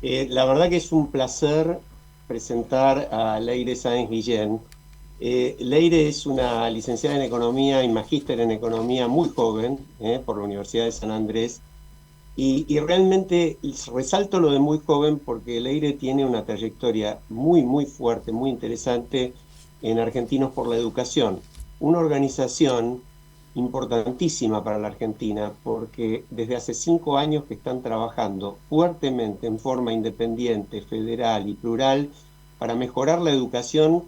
La verdad que es un placer presentar a Leire Sáenz Guillén. Leire es una licenciada en Economía y magíster en Economía muy joven, por la Universidad de San Andrés. Y realmente resalto lo de muy joven porque Leire tiene una trayectoria muy, muy fuerte, muy interesante en Argentinos por la Educación, una organización importantísima para la Argentina porque desde hace 5 años que están trabajando fuertemente en forma independiente, federal y plural para mejorar la educación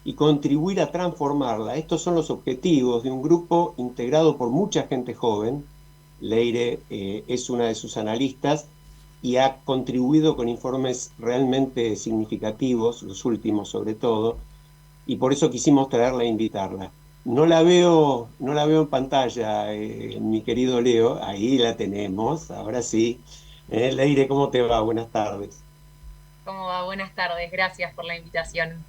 y contribuir a transformarla. Estos son los objetivos de un grupo integrado por mucha gente joven. Leire es una de sus analistas y ha contribuido con informes realmente significativos, los últimos sobre todo, y por eso quisimos traerla e invitarla. No la veo en pantalla, mi querido Leo, ahí la tenemos, ahora sí. Leire, ¿cómo te va? Buenas tardes. ¿Cómo va? Buenas tardes, gracias por la invitación.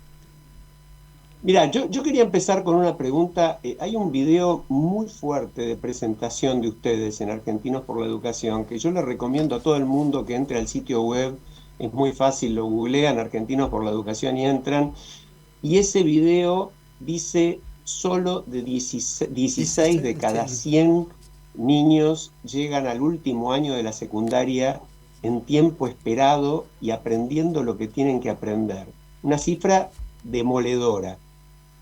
Mira, yo quería empezar con una pregunta. Hay un video muy fuerte de presentación de ustedes en Argentinos por la Educación que yo le recomiendo a todo el mundo que entre al sitio web. Es muy fácil, lo googlean Argentinos por la Educación y entran. Y ese video dice solo de 16 de cada 100 niños llegan al último año de la secundaria en tiempo esperado y aprendiendo lo que tienen que aprender. Una cifra demoledora.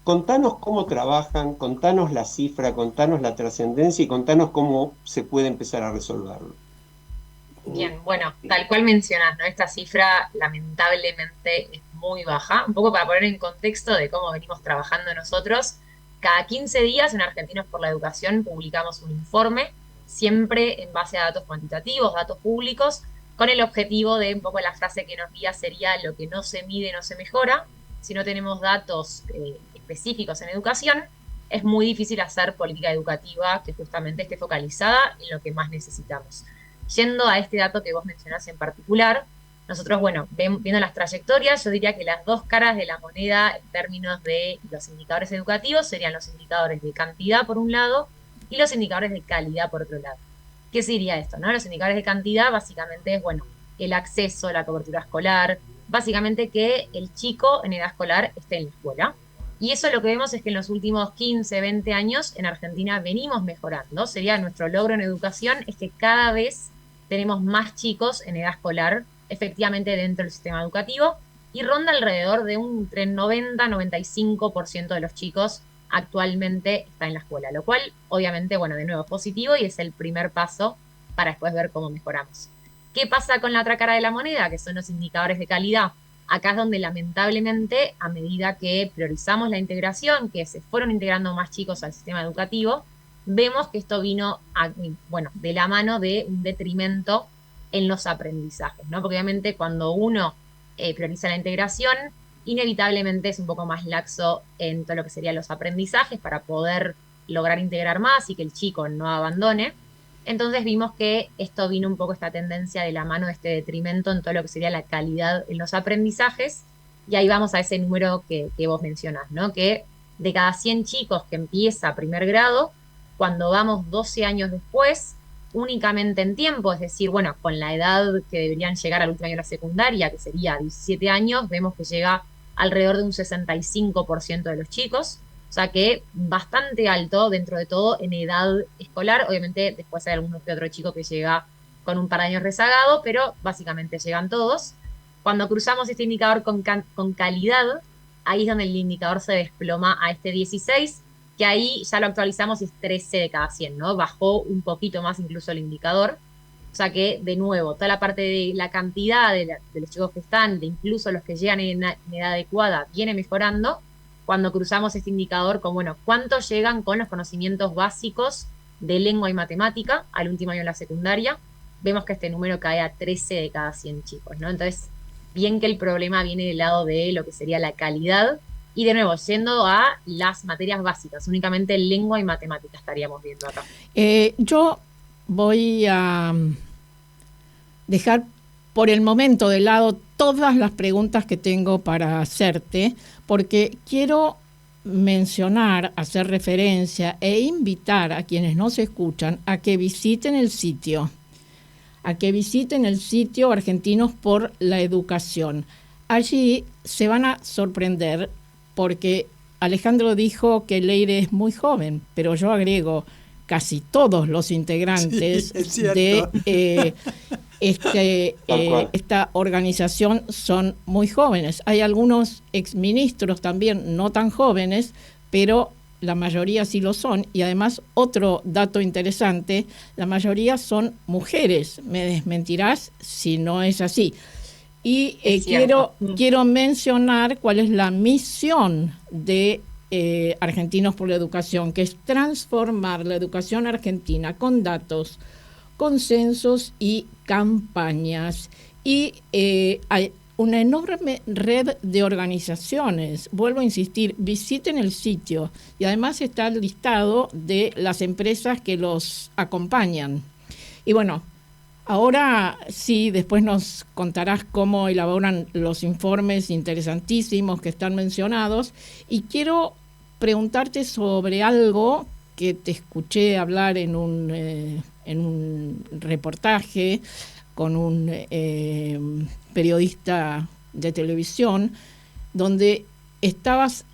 Contanos cómo trabajan, contanos la cifra, contanos la trascendencia y contanos cómo se puede empezar a resolverlo. Bien, bueno, tal cual mencionas, ¿no? Esta cifra lamentablemente es muy baja. Un poco para poner en contexto de cómo venimos trabajando nosotros, cada 15 días en Argentinos por la Educación publicamos un informe, siempre en base a datos cuantitativos, datos públicos, con el objetivo de un poco la frase que nos guía sería lo que no se mide no se mejora. Si no tenemos datos específicos en educación, es muy difícil hacer política educativa que justamente esté focalizada en lo que más necesitamos. Yendo a este dato que vos mencionás en particular, nosotros, bueno, viendo las trayectorias, yo diría que las dos caras de la moneda en términos de los indicadores educativos serían los indicadores de cantidad por un lado y los indicadores de calidad por otro lado. ¿Qué sería esto? ¿No? Los indicadores de cantidad básicamente es, bueno, el acceso, la cobertura escolar, básicamente que el chico en edad escolar esté en la escuela. Y eso lo que vemos es que en los últimos 15, 20 años en Argentina venimos mejorando. Sería nuestro logro en educación, es que cada vez tenemos más chicos en edad escolar efectivamente dentro del sistema educativo y ronda alrededor de un entre 90 y 95% de los chicos actualmente está en la escuela, lo cual obviamente, bueno, de nuevo es positivo y es el primer paso para después ver cómo mejoramos. ¿Qué pasa con la otra cara de la moneda, que son los indicadores de calidad? Acá es donde lamentablemente, a medida que priorizamos la integración, que se fueron integrando más chicos al sistema educativo, vemos que esto vino, bueno, de la mano de un detrimento en los aprendizajes, ¿no? Porque obviamente cuando uno prioriza la integración, inevitablemente es un poco más laxo en todo lo que serían los aprendizajes para poder lograr integrar más y que el chico no abandone. Entonces vimos que esto vino un poco esta tendencia de la mano de este detrimento en todo lo que sería la calidad en los aprendizajes. Y ahí vamos a ese número que vos mencionás, ¿no? Que de cada 100 chicos que empieza primer grado, cuando vamos 12 años después, únicamente en tiempo, es decir, bueno, con la edad que deberían llegar al último año de la secundaria, que sería 17 años, vemos que llega alrededor de un 65% de los chicos, o sea que bastante alto dentro de todo en edad escolar. Obviamente después hay alguno que otro chico que llega con un par de años rezagado, pero básicamente llegan todos. Cuando cruzamos este indicador con calidad, ahí es donde el indicador se desploma a este 16, que ahí ya lo actualizamos y es 13 de cada 100, ¿no? Bajó un poquito más incluso el indicador. O sea que, de nuevo, toda la parte de la cantidad de los chicos que están, de incluso los que llegan en edad adecuada, viene mejorando cuando cruzamos este indicador con, bueno, cuántos llegan con los conocimientos básicos de lengua y matemática al último año de la secundaria. Vemos que este número cae a 13 de cada 100 chicos, ¿no? Entonces, bien que el problema viene del lado de lo que sería la calidad y de nuevo, yendo a las materias básicas, únicamente lengua y matemática estaríamos viendo acá. Yo voy a dejar por el momento de lado todas las preguntas que tengo para hacerte, porque quiero mencionar, hacer referencia e invitar a quienes nos escuchan a que visiten el sitio. a que visiten el sitio Argentinos por la Educación. Allí se van a sorprender porque Alejandro dijo que Leire es muy joven, pero yo agrego casi todos los integrantes de esta organización son muy jóvenes. Hay algunos exministros también no tan jóvenes, pero la mayoría sí lo son. Y además, otro dato interesante, la mayoría son mujeres. Me desmentirás si no es así. Y quiero mencionar cuál es la misión de Argentinos por la Educación, que es transformar la educación argentina con datos, consensos y campañas. Y hay una enorme red de organizaciones. Vuelvo a insistir, visiten el sitio y además está el listado de las empresas que los acompañan. Y bueno, ahora sí, después nos contarás cómo elaboran los informes interesantísimos que están mencionados. Y quiero preguntarte sobre algo que te escuché hablar en un reportaje con un periodista de televisión, donde estabas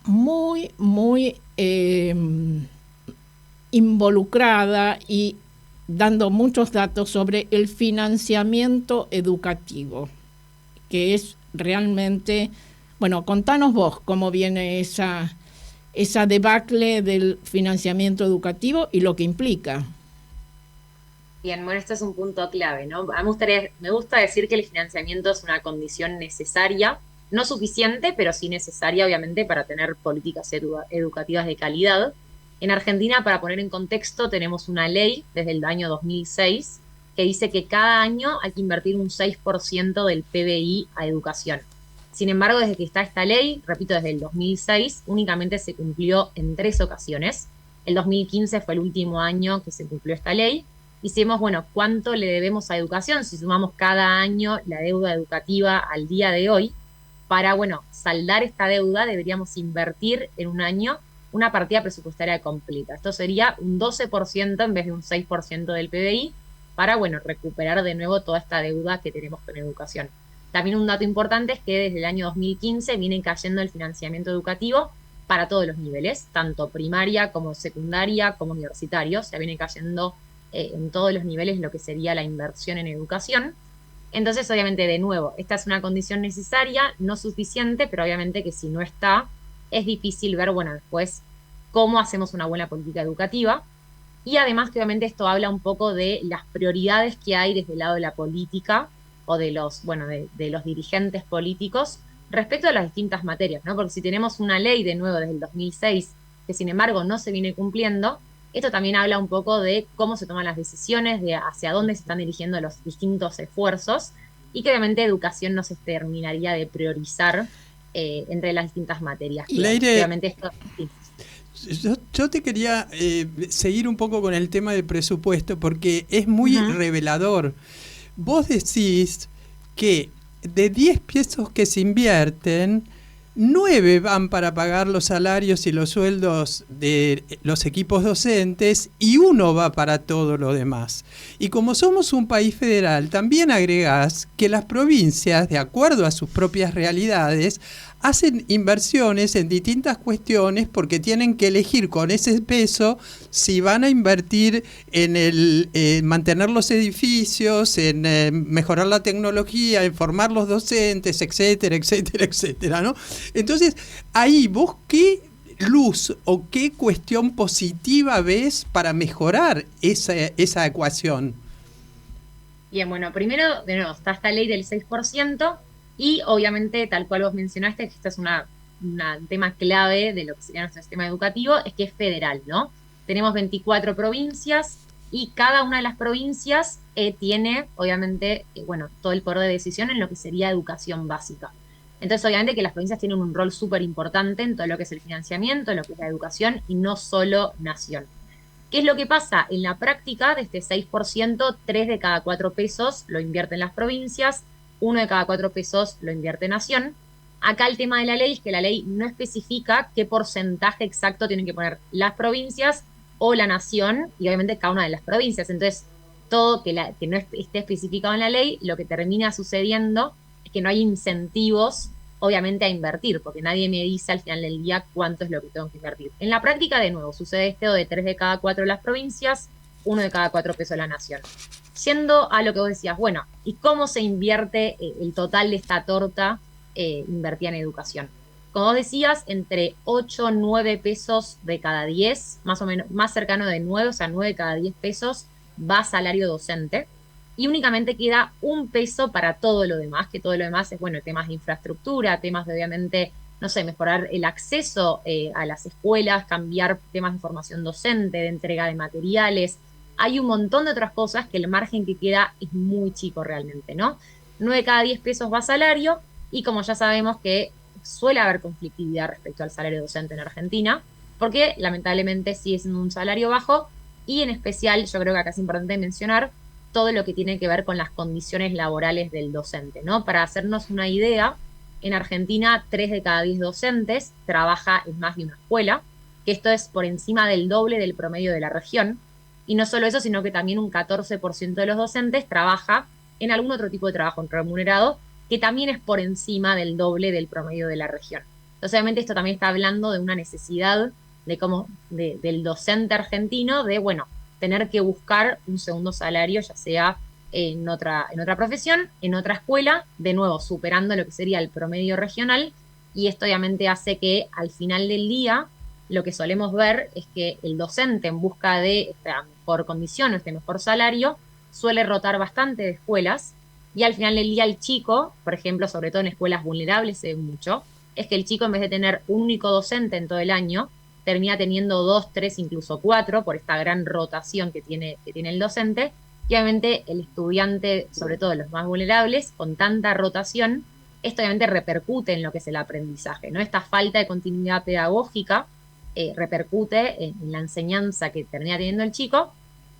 muy involucrada y dando muchos datos sobre el financiamiento educativo, que es realmente, bueno, contanos vos cómo viene esa debacle del financiamiento educativo y lo que implica. Bien, bueno, este es un punto clave, ¿no? A mí me gusta decir que el financiamiento es una condición necesaria, no suficiente, pero sí necesaria, obviamente, para tener políticas educativas de calidad. En Argentina, para poner en contexto, tenemos una ley desde el año 2006 que dice que cada año hay que invertir un 6% del PBI a educación. Sin embargo, desde que está esta ley, repito, desde el 2006, únicamente se cumplió en 3 ocasiones. El 2015 fue el último año que se cumplió esta ley. Hicimos, bueno, ¿cuánto le debemos a educación? Si sumamos cada año la deuda educativa al día de hoy, para, bueno, saldar esta deuda deberíamos invertir en un año una partida presupuestaria completa. Esto sería un 12% en vez de un 6% del PBI para, bueno, recuperar de nuevo toda esta deuda que tenemos con educación. También un dato importante es que desde el año 2015 viene cayendo el financiamiento educativo para todos los niveles, tanto primaria como secundaria como universitario. O sea, viene cayendo en todos los niveles lo que sería la inversión en educación. Entonces, obviamente, de nuevo, esta es una condición necesaria, no suficiente, pero obviamente que si no está, es difícil ver, bueno, después cómo hacemos una buena política educativa. Y además que obviamente esto habla un poco de las prioridades que hay desde el lado de la política o de los, bueno, de los dirigentes políticos respecto a las distintas materias, ¿no? Porque si tenemos una ley de nuevo desde el 2006 que sin embargo no se viene cumpliendo, esto también habla un poco de cómo se toman las decisiones, de hacia dónde se están dirigiendo los distintos esfuerzos y que obviamente educación no se terminaría de priorizar entre las distintas materias. Leire, obviamente esto, sí. Yo te quería seguir un poco con el tema del presupuesto porque es muy revelador. Vos decís que de 10 pesos que se invierten, 9 van para pagar los salarios y los sueldos de los equipos docentes y 1 va para todo lo demás. Y como somos un país federal, también agregás que las provincias, de acuerdo a sus propias realidades, hacen inversiones en distintas cuestiones porque tienen que elegir con ese peso si van a invertir en mantener los edificios, en mejorar la tecnología, en formar los docentes, etcétera, etcétera, etcétera, ¿no? Entonces, ahí vos qué luz o qué cuestión positiva ves para mejorar esa ecuación. Bien, bueno, primero, de nuevo, está esta ley del 6%. Y obviamente, tal cual vos mencionaste, que este es un tema clave de lo que sería nuestro sistema educativo, es que es federal, ¿no? Tenemos 24 provincias y cada una de las provincias tiene, obviamente, bueno, todo el poder de decisión en lo que sería educación básica. Entonces, obviamente que las provincias tienen un rol súper importante en todo lo que es el financiamiento, lo que es la educación y no solo nación. ¿Qué es lo que pasa? En la práctica, de este 6%, 3 de cada 4 pesos lo invierten las provincias, 1 de cada 4 pesos lo invierte Nación. Acá el tema de la ley es que la ley no especifica qué porcentaje exacto tienen que poner las provincias o la Nación, y obviamente cada una de las provincias. Entonces, todo que no esté especificado en la ley, lo que termina sucediendo es que no hay incentivos, obviamente, a invertir, porque nadie me dice al final del día cuánto es lo que tengo que invertir. En la práctica, de nuevo, sucede esto de 3 de cada 4 de las provincias, 1 de cada 4 pesos de la nación. Yendo a lo que vos decías, bueno, ¿y cómo se invierte el total de esta torta invertida en educación? Como vos decías, entre 8 y 9 pesos de cada 10, más o menos, más cercano de 9, o sea, 9 de cada 10 pesos va a salario docente, y únicamente queda 1 peso para todo lo demás, que todo lo demás es, bueno, temas de infraestructura, temas de, obviamente, no sé, mejorar el acceso a las escuelas, cambiar temas de formación docente, de entrega de materiales. Hay un montón de otras cosas que el margen que queda es muy chico realmente, ¿no? 9 de cada 10 pesos va a salario, y como ya sabemos que suele haber conflictividad respecto al salario docente en Argentina, porque lamentablemente sigue siendo un salario bajo, y en especial yo creo que acá es importante mencionar todo lo que tiene que ver con las condiciones laborales del docente, ¿no? Para hacernos una idea, en Argentina 3 de cada 10 docentes trabaja en más de una escuela, que esto es por encima del doble del promedio de la región, y no solo eso, sino que también un 14% de los docentes trabaja en algún otro tipo de trabajo remunerado, que también es por encima del doble del promedio de la región. Entonces, obviamente, esto también está hablando de una necesidad del docente argentino de, bueno, tener que buscar un segundo salario, ya sea en otra profesión, en otra escuela, de nuevo, superando lo que sería el promedio regional, y esto obviamente hace que al final del día lo que solemos ver es que el docente en busca de esta mejor condición o este mejor salario suele rotar bastante de escuelas, y al final del día el chico, por ejemplo, sobre todo en escuelas vulnerables se ve mucho, es que el chico en vez de tener un único docente en todo el año, termina teniendo 2, 3, incluso 4, por esta gran rotación que tiene el docente, y obviamente el estudiante, sobre todo los más vulnerables, con tanta rotación, esto obviamente repercute en lo que es el aprendizaje, ¿no? Esta falta de continuidad pedagógica repercute en la enseñanza que termina teniendo el chico,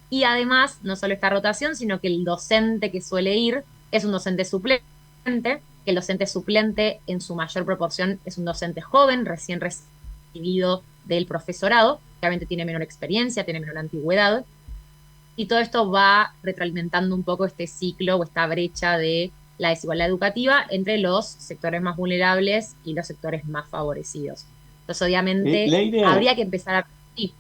y además, no solo esta rotación, sino que el docente que suele ir es un docente suplente, que el docente suplente en su mayor proporción es un docente joven, recién recibido del profesorado, que obviamente tiene menor experiencia, tiene menor antigüedad, y todo esto va retroalimentando un poco este ciclo o esta brecha de la desigualdad educativa entre los sectores más vulnerables y los sectores más favorecidos. Entonces, obviamente, habría que empezar a... Sí.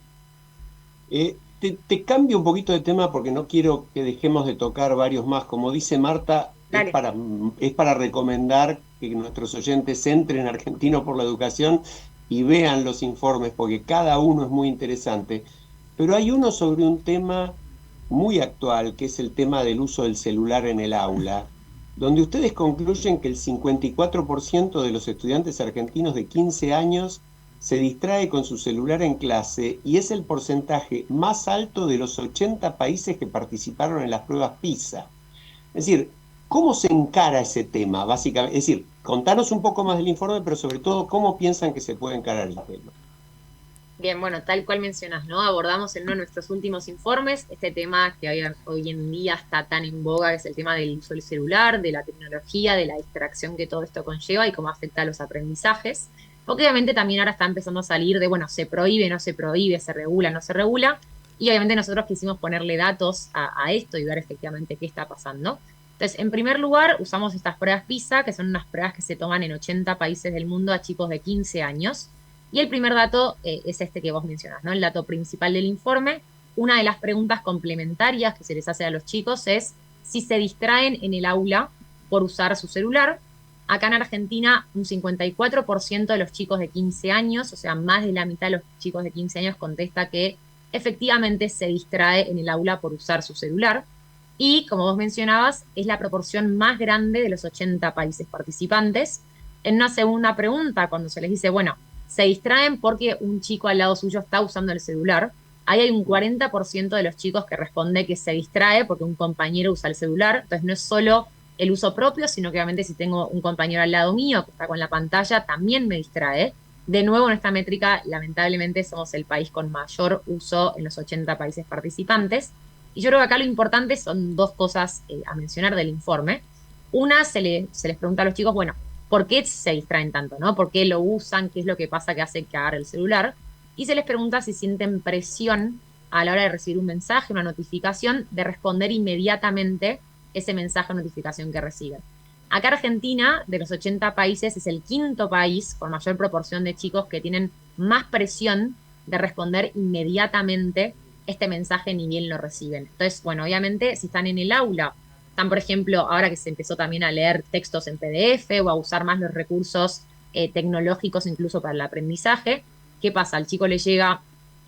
Te cambio un poquito de tema porque no quiero que dejemos de tocar varios más. Como dice Marta, es para recomendar que nuestros oyentes entren en Argentino por la Educación y vean los informes, porque cada uno es muy interesante. Pero hay uno sobre un tema muy actual, que es el tema del uso del celular en el aula, donde ustedes concluyen que el 54% de los estudiantes argentinos de 15 años se distrae con su celular en clase, y es el porcentaje más alto de los 80 países que participaron en las pruebas PISA. Es decir, ¿cómo se encara ese tema, básicamente? Es decir, contanos un poco más del informe, pero sobre todo, ¿cómo piensan que se puede encarar el tema? Bien, bueno, tal cual mencionas, ¿no? Abordamos en uno de nuestros últimos informes este tema que hoy en día está tan en boga, que es el tema del uso del celular, de la tecnología, de la distracción que todo esto conlleva y cómo afecta a los aprendizajes. Porque obviamente también ahora está empezando a salir de, bueno, se prohíbe, no se prohíbe, se regula, no se regula, y obviamente nosotros quisimos ponerle datos a esto y ver efectivamente qué está pasando. Entonces, en primer lugar, usamos estas pruebas PISA, que son unas pruebas que se toman en 80 países del mundo a chicos de 15 años. Y el primer dato es este que vos mencionás, ¿no? El dato principal del informe. Una de las preguntas complementarias que se les hace a los chicos es si se distraen en el aula por usar su celular. Acá en Argentina, un 54% de los chicos de 15 años, o sea, más de la mitad de los chicos de 15 años contesta que efectivamente se distrae en el aula por usar su celular. Y, como vos mencionabas, es la proporción más grande de los 80 países participantes. En una segunda pregunta, cuando se les dice, bueno, se distraen porque un chico al lado suyo está usando el celular, ahí hay un 40% de los chicos que responde que se distrae porque un compañero usa el celular. Entonces no es solo el uso propio, sino que obviamente si tengo un compañero al lado mío que está con la pantalla, también me distrae. De nuevo, en esta métrica, lamentablemente, somos el país con mayor uso en los 80 países participantes. Y yo creo que acá lo importante son dos cosas a mencionar del informe. Una, se les pregunta a los chicos, bueno, ¿por qué se distraen tanto, no? ¿Por qué lo usan? ¿Qué es lo que pasa que hace que agarre el celular? Y se les pregunta si sienten presión a la hora de recibir un mensaje, una notificación, de responder inmediatamente ese mensaje o notificación que reciben. Acá Argentina, de los 80 países, es el quinto país con mayor proporción de chicos que tienen más presión de responder inmediatamente este mensaje ni bien lo reciben. Entonces, bueno, obviamente, si están en el aula, están, por ejemplo, ahora que se empezó también a leer textos en PDF o a usar más los recursos tecnológicos incluso para el aprendizaje, ¿qué pasa? Al chico le llega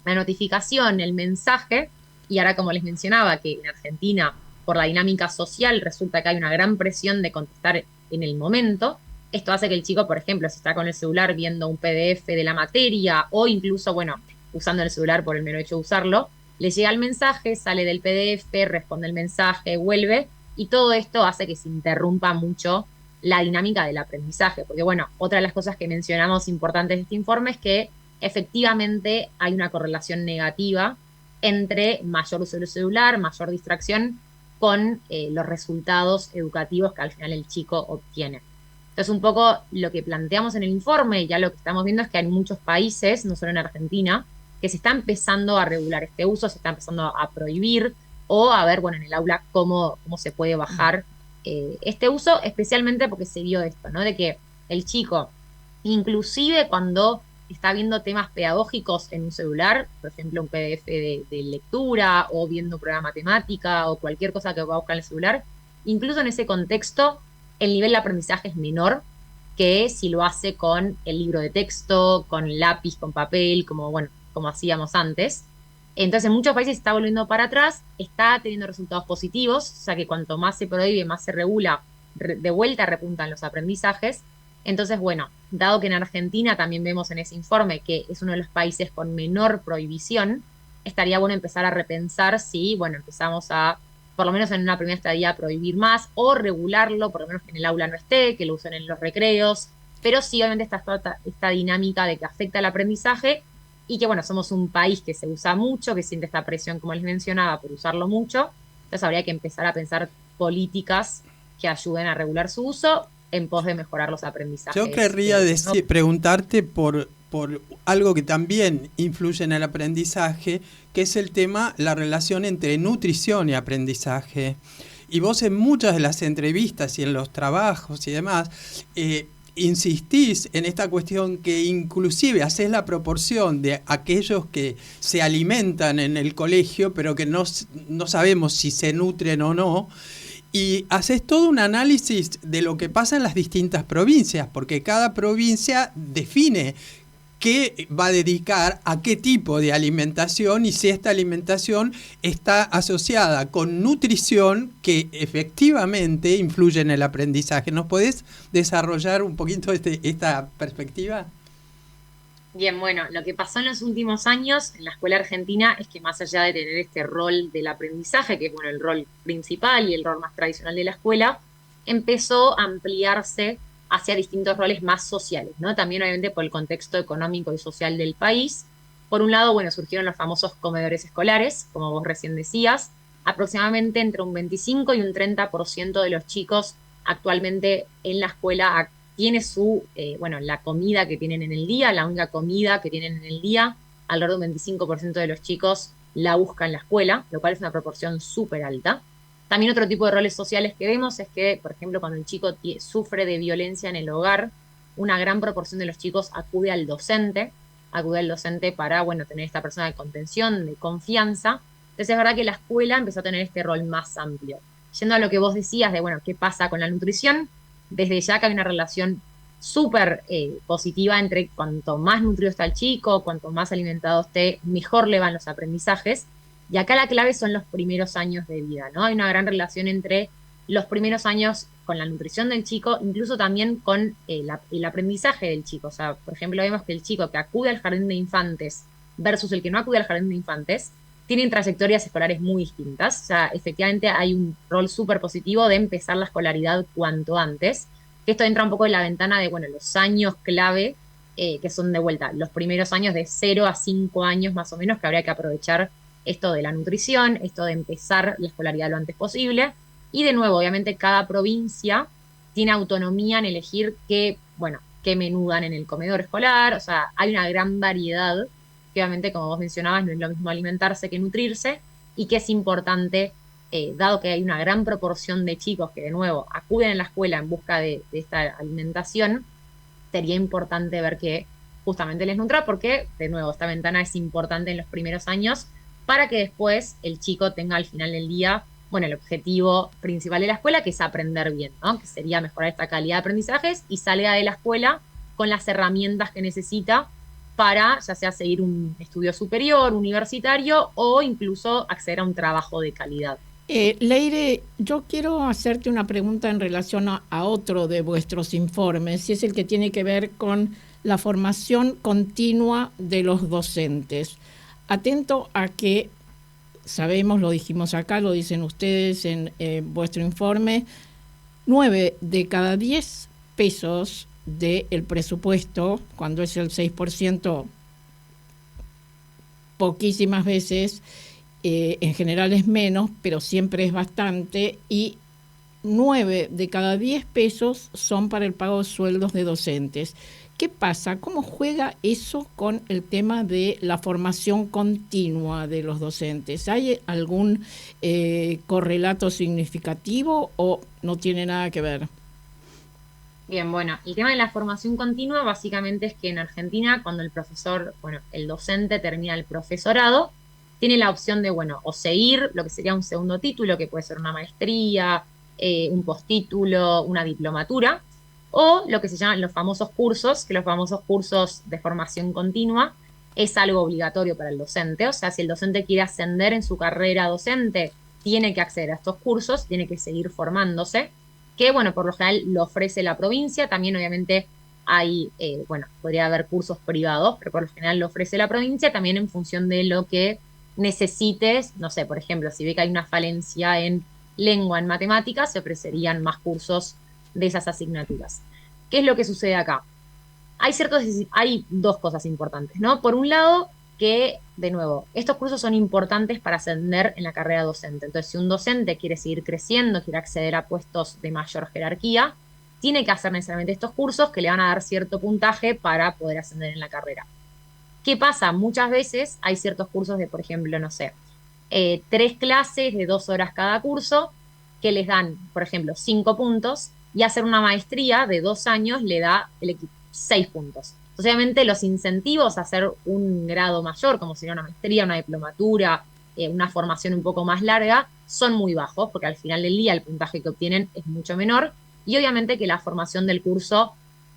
la notificación, el mensaje, y ahora como les mencionaba, que en Argentina, por la dinámica social, resulta que hay una gran presión de contestar en el momento. Esto hace que el chico, por ejemplo, si está con el celular viendo un PDF de la materia o incluso, bueno, usando el celular por el mero hecho de usarlo, le llega el mensaje, sale del PDF, responde el mensaje, vuelve, y todo esto hace que se interrumpa mucho la dinámica del aprendizaje. Porque, bueno, otra de las cosas que mencionamos importantes de este informe es que efectivamente hay una correlación negativa entre mayor uso del celular, mayor distracción, con los resultados educativos que al final el chico obtiene. Entonces, un poco lo que planteamos en el informe, ya lo que estamos viendo es que hay muchos países, no solo en Argentina, que se está empezando a regular este uso, se está empezando a prohibir o a ver, bueno, en el aula cómo se puede bajar este uso, especialmente porque se vio esto, ¿no? De que el chico, inclusive cuando está viendo temas pedagógicos en un celular, por ejemplo, un PDF de lectura o viendo un programa de matemática o cualquier cosa que va a buscar en el celular, incluso en ese contexto, el nivel de aprendizaje es menor que si lo hace con el libro de texto, con lápiz, con papel, como hacíamos antes. Entonces, en muchos países se está volviendo para atrás, está teniendo resultados positivos, o sea que cuanto más se prohíbe, más se regula, de vuelta repuntan los aprendizajes. Entonces, bueno, dado que en Argentina también vemos en ese informe que es uno de los países con menor prohibición, estaría bueno empezar a repensar si, bueno, empezamos a, por lo menos en una primera estadía, prohibir más o regularlo, por lo menos que en el aula no esté, que lo usen en los recreos, pero sí, obviamente está toda esta dinámica de que afecta el aprendizaje y que, bueno, somos un país que se usa mucho, que siente esta presión, como les mencionaba, por usarlo mucho. Entonces habría que empezar a pensar políticas que ayuden a regular su uso en pos de mejorar los aprendizajes. Yo querría preguntarte por algo que también influye en el aprendizaje, que es el tema, la relación entre nutrición y aprendizaje. Y vos en muchas de las entrevistas y en los trabajos y demás, insistís en esta cuestión que inclusive haces la proporción de aquellos que se alimentan en el colegio, pero que no sabemos si se nutren o no, y haces todo un análisis de lo que pasa en las distintas provincias, porque cada provincia define qué va a dedicar a qué tipo de alimentación y si esta alimentación está asociada con nutrición que efectivamente influye en el aprendizaje. ¿Nos podés desarrollar un poquito esta perspectiva? Bien, bueno, lo que pasó en los últimos años en la escuela argentina es que más allá de tener este rol del aprendizaje, que es bueno el rol principal y el rol más tradicional de la escuela, empezó a ampliarse hacia distintos roles más sociales, ¿no? También obviamente por el contexto económico y social del país. Por un lado, bueno, surgieron los famosos comedores escolares, como vos recién decías. Aproximadamente entre un 25 y un 30% de los chicos actualmente en la escuela tiene la comida que tienen en el día, la única comida que tienen en el día. Alrededor de un 25% de los chicos la buscan en la escuela, lo cual es una proporción súper alta. También otro tipo de roles sociales que vemos es que, por ejemplo, cuando el chico sufre de violencia en el hogar, una gran proporción de los chicos acude al docente para, bueno, tener esta persona de contención, de confianza. Entonces es verdad que la escuela empezó a tener este rol más amplio. Yendo a lo que vos decías de, bueno, ¿qué pasa con la nutrición? Desde ya que hay una relación súper positiva entre cuanto más nutrido está el chico, cuanto más alimentado esté, mejor le van los aprendizajes. Y acá la clave son los primeros años de vida, ¿no? Hay una gran relación entre los primeros años con la nutrición del chico, incluso también con el aprendizaje del chico. O sea, por ejemplo, vemos que el chico que acude al jardín de infantes versus el que no acude al jardín de infantes tienen trayectorias escolares muy distintas. O sea, efectivamente hay un rol súper positivo de empezar la escolaridad cuanto antes. Esto entra un poco en la ventana de, bueno, los años clave, que son de vuelta los primeros años de 0 a 5 años más o menos, que habría que aprovechar esto de la nutrición, esto de empezar la escolaridad lo antes posible. Y de nuevo, obviamente, cada provincia tiene autonomía en elegir qué menú dan en el comedor escolar. O sea, hay una gran variedad que obviamente, como vos mencionabas, no es lo mismo alimentarse que nutrirse, y que es importante, dado que hay una gran proporción de chicos que, de nuevo, acuden a la escuela en busca de esta alimentación, sería importante ver que justamente les nutra, porque, de nuevo, esta ventana es importante en los primeros años para que después el chico tenga al final del día, bueno, el objetivo principal de la escuela, que es aprender bien, ¿no? Que sería mejorar esta calidad de aprendizajes y salga de la escuela con las herramientas que necesita para ya sea seguir un estudio superior, universitario, o incluso acceder a un trabajo de calidad. Leire, yo quiero hacerte una pregunta en relación a otro de vuestros informes, y es el que tiene que ver con la formación continua de los docentes. Atento a que sabemos, lo dijimos acá, lo dicen ustedes en vuestro informe, 9 de cada 10 pesos del presupuesto, cuando es el 6%, poquísimas veces, en general es menos, pero siempre es bastante, y 9 de cada 10 pesos son para el pago de sueldos de docentes. ¿Qué pasa? ¿Cómo juega eso con el tema de la formación continua de los docentes? ¿Hay algún correlato significativo o no tiene nada que ver? Bien, bueno, el tema de la formación continua básicamente es que en Argentina, cuando el profesor, bueno, el docente termina el profesorado, tiene la opción de, bueno, o seguir lo que sería un segundo título, que puede ser una maestría, un postítulo, una diplomatura, o lo que se llaman los famosos cursos, que los famosos cursos de formación continua es algo obligatorio para el docente. O sea, si el docente quiere ascender en su carrera docente, tiene que acceder a estos cursos, tiene que seguir formándose, que, bueno, por lo general lo ofrece la provincia. También, obviamente, hay, bueno, podría haber cursos privados, pero por lo general lo ofrece la provincia, también en función de lo que necesites. No sé, por ejemplo, si ve que hay una falencia en lengua, en matemáticas, se ofrecerían más cursos de esas asignaturas. ¿Qué es lo que sucede acá? Hay dos cosas importantes, ¿no? Por un lado, que, de nuevo, estos cursos son importantes para ascender en la carrera docente. Entonces, si un docente quiere seguir creciendo, quiere acceder a puestos de mayor jerarquía, tiene que hacer necesariamente estos cursos que le van a dar cierto puntaje para poder ascender en la carrera. ¿Qué pasa? Muchas veces hay ciertos cursos de, por ejemplo, no sé, 3 clases de 2 horas cada curso, que les dan, por ejemplo, 5 puntos, y hacer una maestría de 2 años le da el equipo 6 puntos. Entonces, obviamente, los incentivos a hacer un grado mayor, como sería una maestría, una diplomatura, una formación un poco más larga, son muy bajos, porque al final del día el puntaje que obtienen es mucho menor, y obviamente que la formación del curso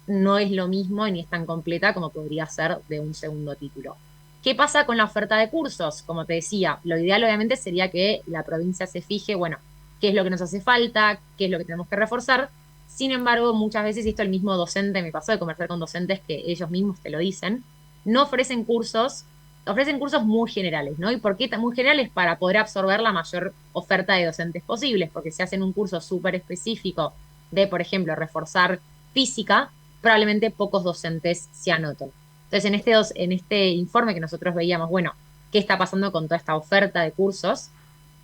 no es lo mismo ni es tan completa como podría ser de un segundo título. ¿Qué pasa con la oferta de cursos? Como te decía, lo ideal obviamente sería que la provincia se fije, bueno, qué es lo que nos hace falta, qué es lo que tenemos que reforzar. Sin embargo, muchas veces, y esto el mismo docente, me pasó de conversar con docentes que ellos mismos te lo dicen, no ofrecen cursos muy generales, ¿no? ¿Y por qué muy generales? Para poder absorber la mayor oferta de docentes posibles, porque si hacen un curso súper específico de, por ejemplo, reforzar física, probablemente pocos docentes se anoten. Entonces, en este informe que nosotros veíamos, bueno, ¿qué está pasando con toda esta oferta de cursos?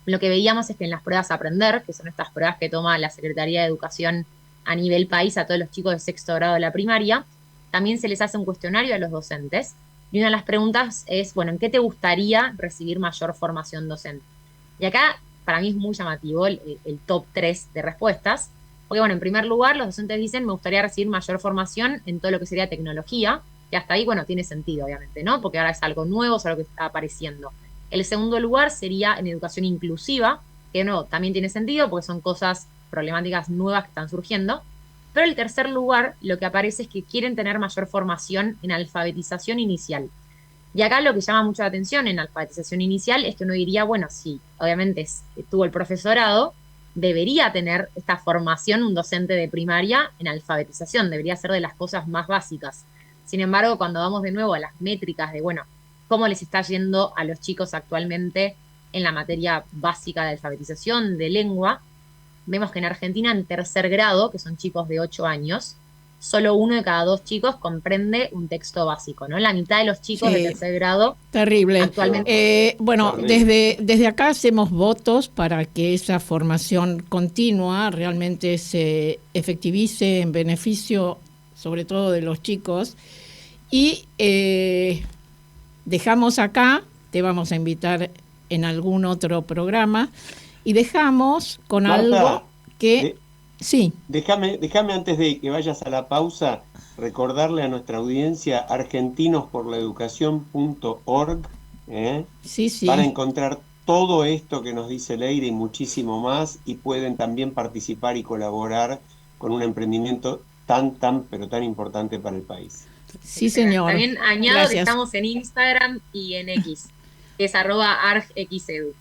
Lo que veíamos es que en las pruebas a aprender, que son estas pruebas que toma la Secretaría de Educación a nivel país a todos los chicos de sexto grado de la primaria, también se les hace un cuestionario a los docentes, y una de las preguntas es, bueno, ¿en qué te gustaría recibir mayor formación docente? Y acá, para mí es muy llamativo el top 3 de respuestas, porque, bueno, en primer lugar, los docentes dicen, me gustaría recibir mayor formación en todo lo que sería tecnología, que hasta ahí, bueno, tiene sentido, obviamente, ¿no? Porque ahora es algo nuevo, es algo que está apareciendo. El segundo lugar sería en educación inclusiva, que no, también tiene sentido porque son cosas, problemáticas nuevas que están surgiendo. Pero el tercer lugar, lo que aparece es que quieren tener mayor formación en alfabetización inicial. Y acá lo que llama mucho la atención en alfabetización inicial es que uno diría, bueno, sí, obviamente tuvo el profesorado, debería tener esta formación un docente de primaria en alfabetización, debería ser de las cosas más básicas. Sin embargo, cuando vamos de nuevo a las métricas de, bueno, cómo les está yendo a los chicos actualmente en la materia básica de alfabetización, de lengua, vemos que en Argentina, en tercer grado, que son chicos de 8 años, solo 1 de cada 2 chicos comprende un texto básico, ¿no? La mitad de los chicos de tercer grado terrible. Actualmente. Bueno, desde acá hacemos votos para que esa formación continua realmente se efectivice en beneficio, sobre todo de los chicos. Y dejamos acá, te vamos a invitar en algún otro programa, y dejamos con Marta, algo que... Sí. Déjame antes de que vayas a la pausa, recordarle a nuestra audiencia argentinosporlaeducación.org, Sí, sí. van a encontrar todo esto que nos dice Leire y muchísimo más, y pueden también participar y colaborar con un emprendimiento pero tan importante para el país. Sí, señor. También añado Gracias. que estamos en Instagram y en X, que es @argxedu.